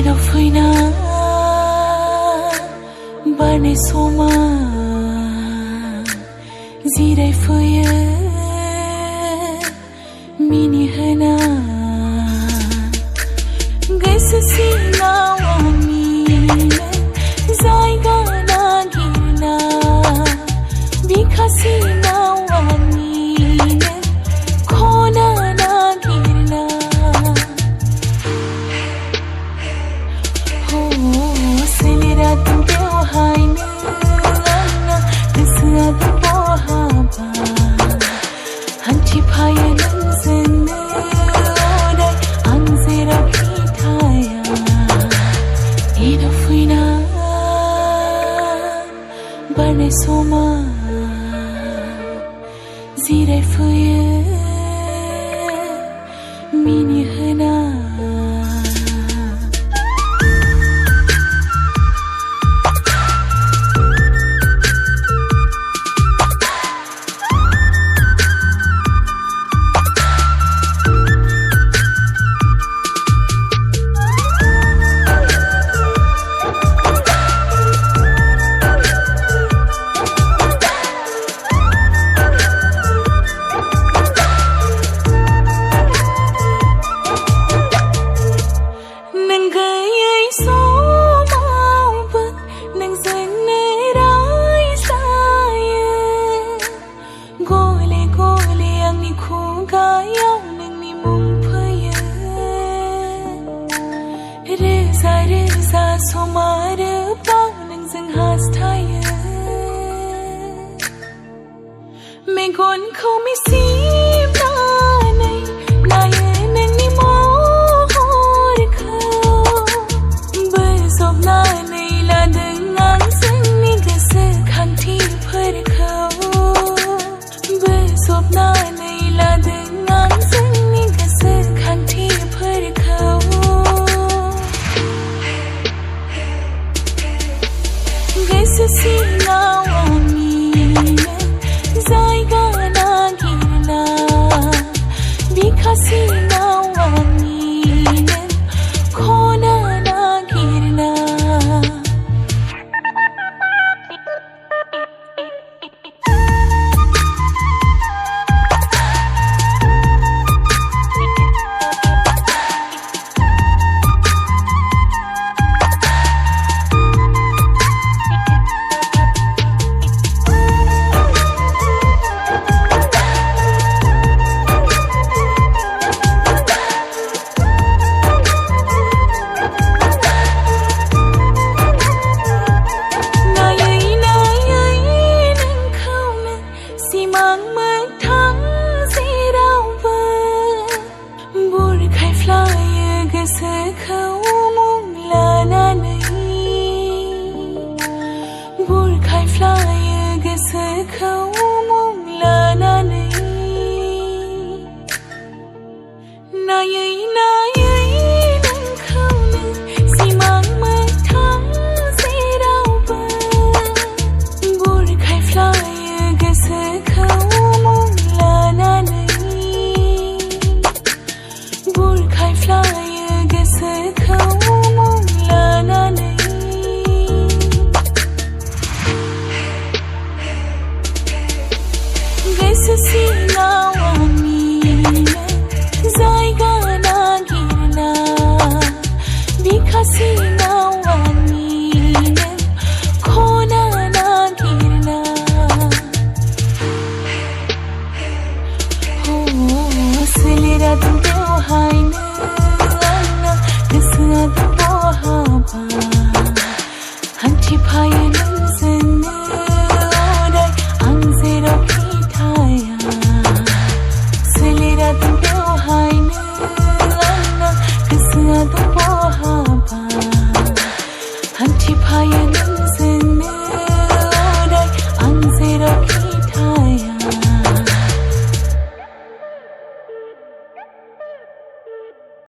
Jedoch fina barne soma zirai fuye mini hana gaisa sina wani zaiga na girna bikasi na wani khona na girna ho selera tumpe hai na tisra tumpo haba hanchi phaya nansen odai anzera bithaya ina fuina barne soma zirai fuye mini hana Reza somare pau nang jeng hastaya megon khau mi sim na nai naye nang ni mo hor khau bezop na nai la deng ngang jeng ni gase khang thi phar khau bezop na nai la deng ngang jeng ni gase khang thi phar khau gaisa sina wani zaiga na girna bikasi na wani khona na girna gaisa sina wani zaiga na girna bikasi